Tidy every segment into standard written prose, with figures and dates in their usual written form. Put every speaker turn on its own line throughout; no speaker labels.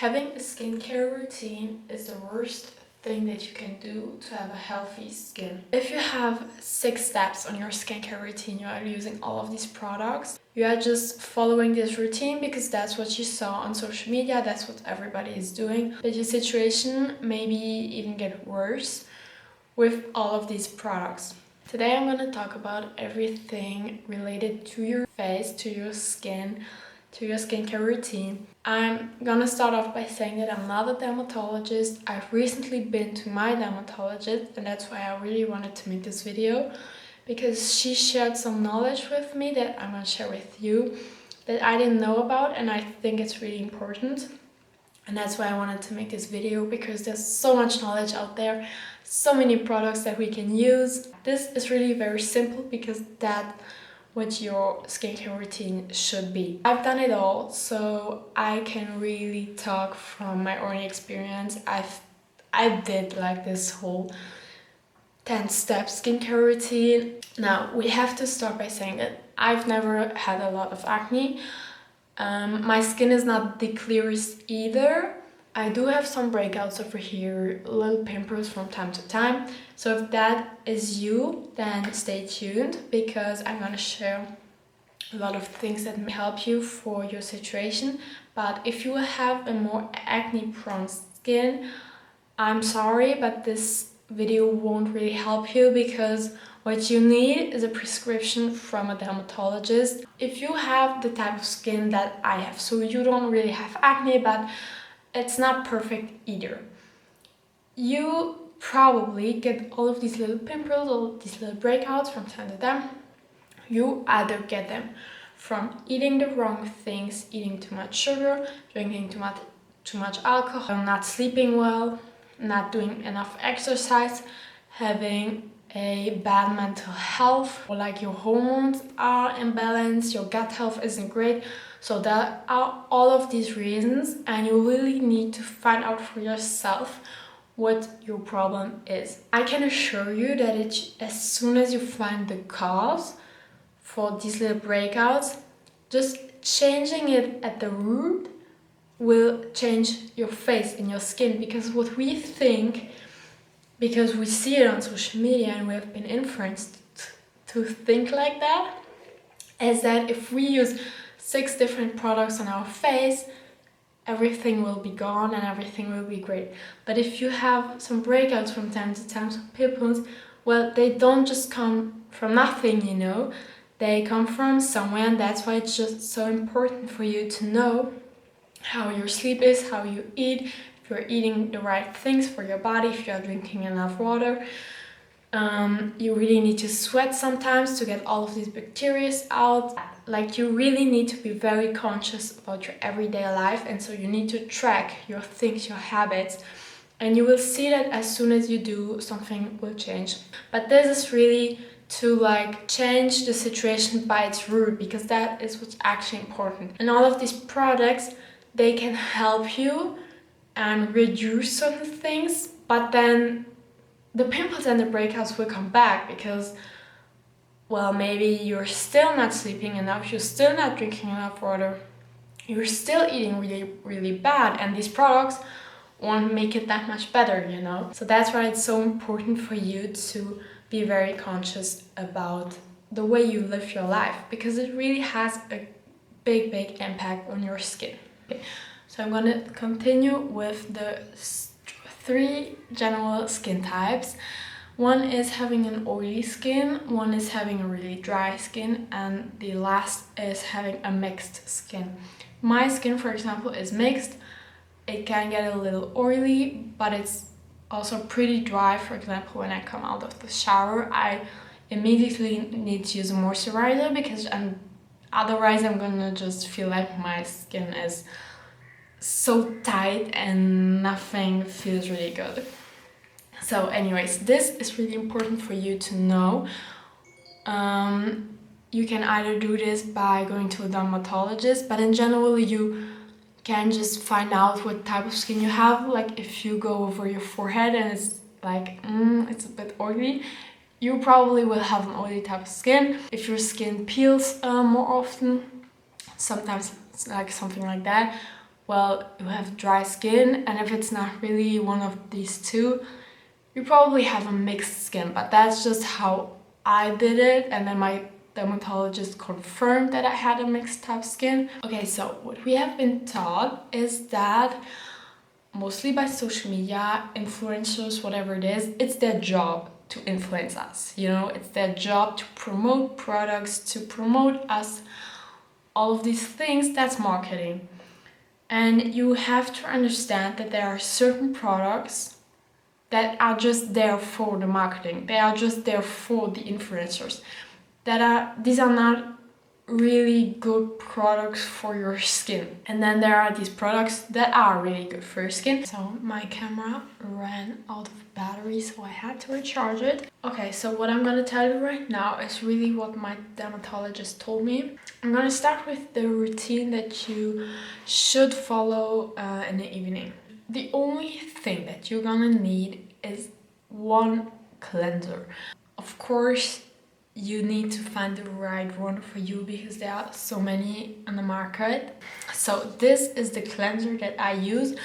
Having a skincare routine is the worst thing that you can do to have a healthy skin. If you have 6 steps on your skincare routine, you are using all of these products, you are just following this routine because that's what you saw on social media, that's what everybody is doing. But your situation maybe even get worse with all of these products. Today I'm going to talk about everything related to your face, to your skin, to your skincare routine. I'm gonna start off by saying that I'm not a dermatologist. I've recently been to my dermatologist, and that's why I really wanted to make this video, because she shared some knowledge with me that I'm gonna share with you that I didn't know about, and I think it's really important. And that's why I wanted to make this video, because there's so much knowledge out there, so many products that we can use. This is really very simple because that's what your skincare routine should be. I've done it all, so I can really talk from my own experience. I did like this whole 10-step skincare routine. Now, we have to start by saying that I've never had a lot of acne. My skin is not the clearest either. I do have some breakouts over here, little pimples from time to time. So if that is you, then stay tuned, because I'm gonna share a lot of things that may help you for your situation. But if you have a more acne prone skin, I'm sorry, but this video won't really help you, because what you need is a prescription from a dermatologist. If you have the type of skin that I have, so you don't really have acne, but it's not perfect either, you probably get all of these little pimples, all of these little breakouts from time to time. You either get them from eating the wrong things, eating too much sugar, drinking too much alcohol, not sleeping well, not doing enough exercise, having a bad mental health, or like your hormones are imbalanced, your gut health isn't great. So that are all of these reasons, and you really need to find out for yourself what your problem is. I can assure you that as soon as you find the cause for these little breakouts, just changing it at the root will change your face and your skin. Because what we think, because we see it on social media and we have been influenced to think like that, is that if we use 6 different products on our face, everything will be gone and everything will be great. But if you have some breakouts from time to time, some pimples, well, they don't just come from nothing, you know. They come from somewhere, and that's why it's just so important for you to know how your sleep is, how you eat, if you're eating the right things for your body, if you're drinking enough water. You really need to sweat sometimes to get all of these bacteria out. Like, you really need to be very conscious about your everyday life, and so you need to track your things, your habits, and you will see that as soon as you do, something will change. But this is really to like change the situation by its root, because that is what's actually important. And all of these products, they can help you and reduce certain things, but then the pimples and the breakouts will come back because, well, maybe you're still not sleeping enough, you're still not drinking enough water, you're still eating really, really bad, and these products won't make it that much better, you know? So that's why it's so important for you to be very conscious about the way you live your life, because it really has a big, big impact on your skin. Okay. So I'm gonna continue with the 3 general skin types. One is having an oily skin, one is having a really dry skin, and the last is having a mixed skin. My skin, for example, is mixed. It can get a little oily, but it's also pretty dry. For example, when I come out of the shower, I immediately need to use a moisturizer, because otherwise I'm gonna just feel like my skin is so tight and nothing feels really good. So anyways, this is really important for you to know. You can either do this by going to a dermatologist, but in general you can just find out what type of skin you have. Like, if you go over your forehead and it's like it's a bit oily, you probably will have an oily type of skin. If your skin peels more often, sometimes it's like something like that, well, you have dry skin, and if it's not really one of these two, you probably have a mixed skin. But that's just how I did it, and then my dermatologist confirmed that I had a mixed type skin. Okay, so what we have been taught is that mostly by social media, influencers, whatever it is, it's their job to influence us. You know, it's their job to promote products, to promote us, all of these things. That's marketing. And you have to understand that there are certain products that are just there for the marketing. They are just there for the influencers. These are not really good products for your skin. And then there are these products that are really good for your skin. So my camera ran out of battery, so I had to recharge it. Okay, so what I'm gonna tell you right now is really what my dermatologist told me. I'm gonna start with the routine that you should follow in the evening. The only thing that you're gonna need is one cleanser. Of course, you need to find the right one for you because there are so many on the market. So this is the cleanser that I use.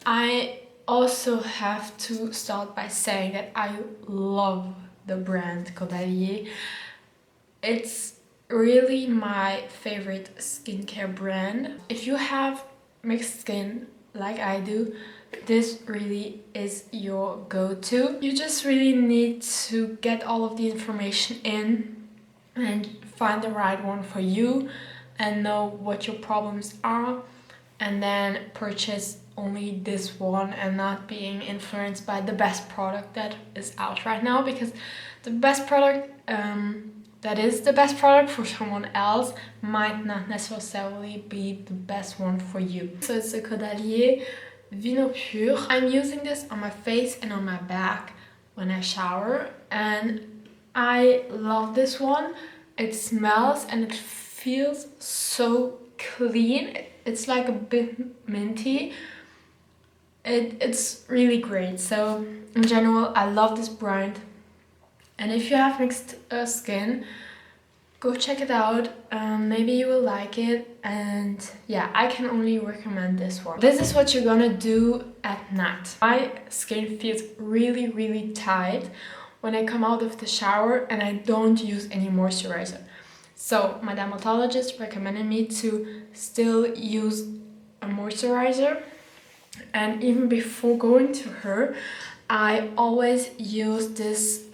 I also have to start by saying that I love the brand Caudalie. It's really my favorite skincare brand. If you have mixed skin like I do, this really is your go-to. You just really need to get all of the information in and find the right one for you and know what your problems are, and then purchase only this one and not being influenced by the best product that is out right now, because the best product that is the best product for someone else might not necessarily be the best one for you. So it's a Caudalie Vino Pur. I'm using this on my face and on my back when I shower, and I love this one. It smells and it feels so clean. It's like a bit minty. It's really great. So in general, I love this brand. And if you have mixed skin, go check it out. Maybe you will like it. And yeah, I can only recommend this one. This is what you're gonna do at night. My skin feels really, really tight when I come out of the shower and I don't use any moisturizer. So my dermatologist recommended me to still use a moisturizer. And even before going to her, I always use this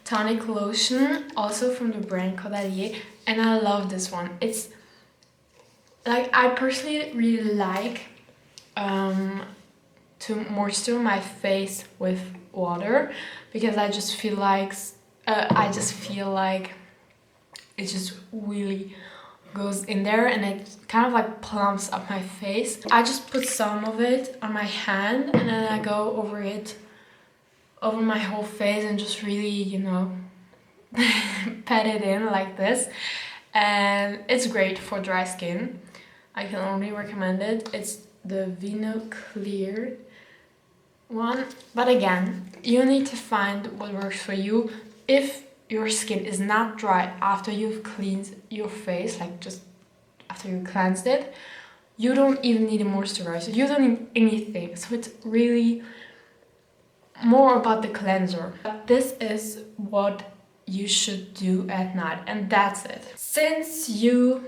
tonic lotion, also from the brand Caudalie, and I love this one. It's like, I personally really like to moisturize my face with water, because I just feel like it just really goes in there and it kind of like plumps up my face. I just put some of it on my hand and then I go over it over my whole face and just really, you know, pat it in like this. And it's great for dry skin. I can only recommend it. It's the Vino Clear one. But again, you need to find what works for you. If your skin is not dry after you've cleaned your face, like just after you cleansed it, you don't even need a moisturizer. You don't need anything. So it's really more about the cleanser. This is what you should do at night, and that's it. Since you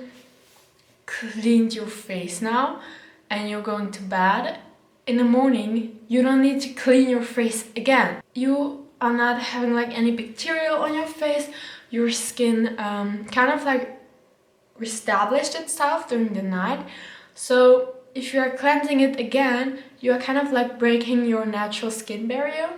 cleaned your face now and you're going to bed, in the morning you don't need to clean your face again. You are not having like any bacteria on your face. Your skin kind of like reestablished itself during the night. So if you are cleansing it again, you are kind of like breaking your natural skin barrier,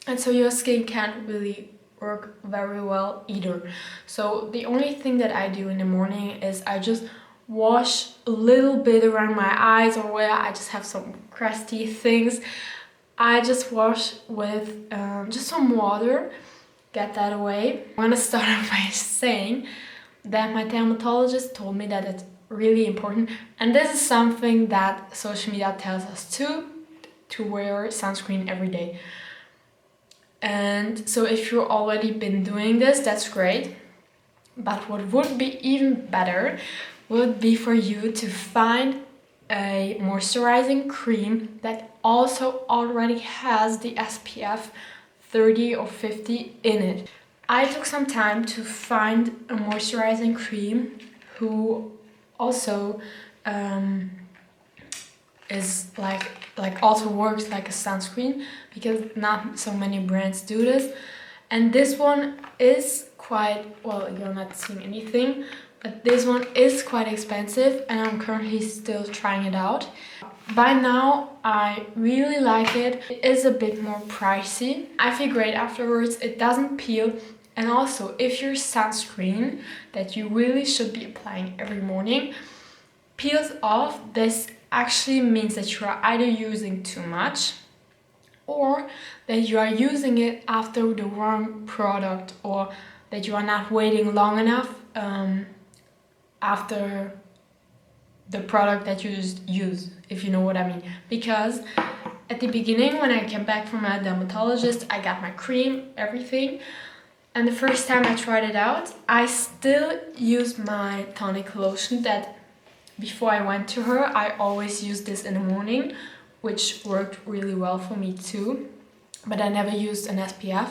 and so your skin can't really work very well either. So the only thing that I do in the morning is I just wash a little bit around my eyes, or where I just have some crusty things. I just wash with just some water, get that away. I'm gonna start off by saying that my dermatologist told me that it's really important, and this is something that social media tells us to wear sunscreen every day. And so if you've already been doing this, that's great. But what would be even better would be for you to find a moisturizing cream that also already has the SPF 30 or 50 in it. I took some time to find a moisturizing cream who also is like also works like a sunscreen, because not so many brands do this. And this one is quite, well, you're not seeing anything, but this one is quite expensive and I'm currently still trying it out. By now I really like it. It is a bit more pricey. I feel great afterwards. It doesn't peel, and also if your sunscreen that you really should be applying every morning peels off, this actually means that you are either using too much or that you are using it after the wrong product, or that you are not waiting long enough after the product that you just use, if you know what I mean. Because at the beginning, when I came back from a dermatologist, I got my cream, everything, and the first time I tried it out, I still used my tonic lotion that before I went to her, I always used this in the morning, which worked really well for me too. But I never used an SPF,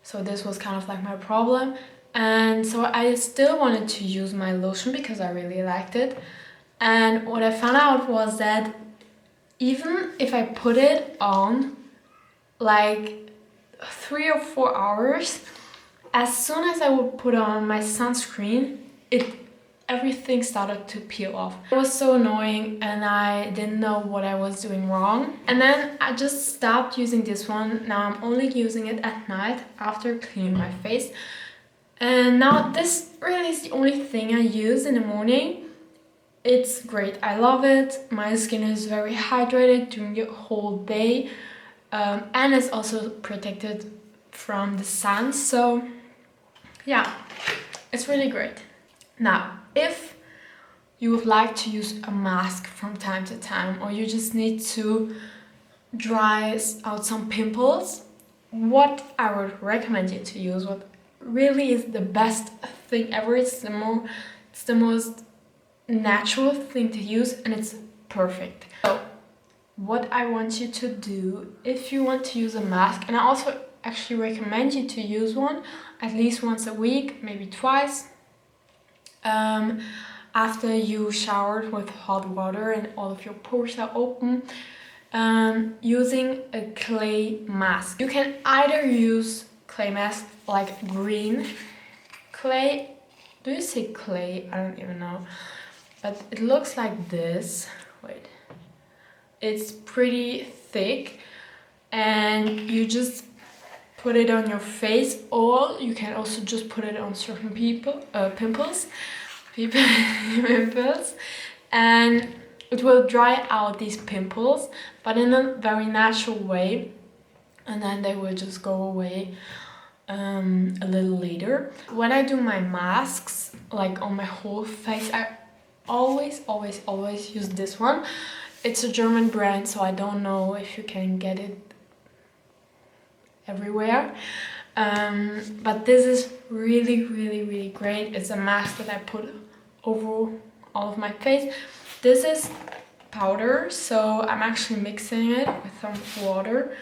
so this was kind of like my problem. And so I still wanted to use my lotion because I really liked it. And what I found out was that even if I put it on like 3 or 4 hours, as soon as I would put on my sunscreen, everything started to peel off. It was so annoying and I didn't know what I was doing wrong. And then I just stopped using this one. Now I'm only using it at night after cleaning my face. And now this really is the only thing I use in the morning. It's great. I love it. My skin is very hydrated during the whole day. And it's also protected from the sun. So yeah, it's really great. Now, if you would like to use a mask from time to time, or you just need to dry out some pimples, what I would recommend you to use, what really is the best thing ever, it's the most natural thing to use, and it's perfect. So what I want you to do, if you want to use a mask, and I also actually recommend you to use one at least once a week, maybe twice, after you showered with hot water and all of your pores are open, using a clay mask. You can either use clay mask like green clay. Do you say clay? I don't even know. But it looks like this. Wait. It's pretty thick and you just put it on your face, or you can also just put it on certain pimples, and it will dry out these pimples, but in a very natural way, and then they will just go away a little later. When I do my masks, like on my whole face, I always use this one. It's a German brand, so I don't know if you can get it everywhere, but this is really great. It's a mask that I put over all of my face. This is powder, so I'm actually mixing it with some water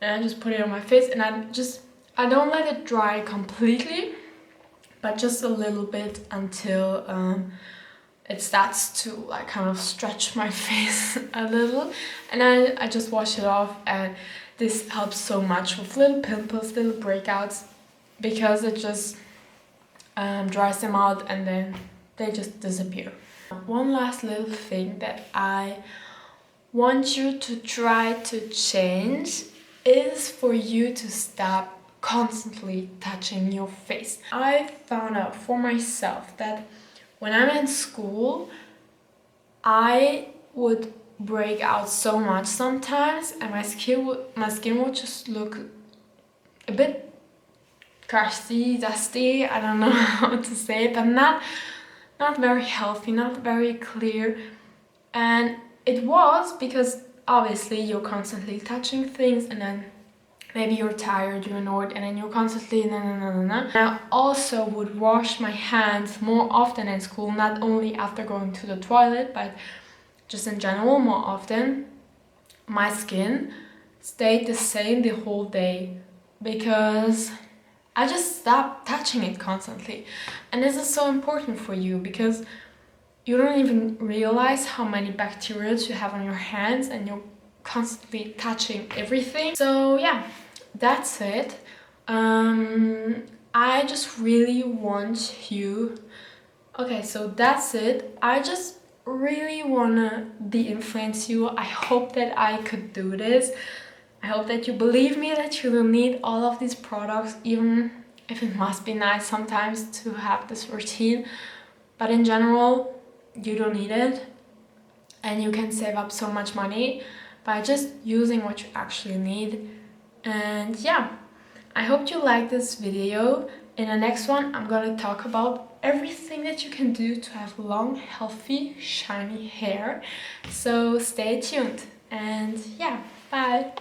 and I just put it on my face, and I don't let it dry completely, but just a little bit until it starts to like kind of stretch my face a little, and then I just wash it off. And this helps so much with little pimples, little breakouts, because it just dries them out and then they just disappear. One last little thing that I want you to try to change is for you to stop constantly touching your face. I found out for myself that when I'm in school, I would break out so much sometimes, and my skin would just look a bit crusty, dusty, I don't know how to say it, but not very healthy, not very clear. And it was because obviously you're constantly touching things, and then maybe you're tired, you're annoyed, and then you're constantly And I also would wash my hands more often in school, not only after going to the toilet, but just in general more often, my skin stayed the same the whole day because I just stopped touching it constantly. And this is so important for you because you don't even realize how many bacteria you have on your hands and you're constantly touching everything. So yeah, that's it. I just really want you... Okay, so that's it. I just really wanna de-influence you. I hope that I could do this. I hope that you believe me that you will need all of these products, even if it must be nice sometimes to have this routine. But in general, you don't need it. And you can save up so much money by just using what you actually need. And yeah, I hope you like this video. In the next one, I'm gonna talk about everything that you can do to have long, healthy, shiny hair. So stay tuned and yeah, bye!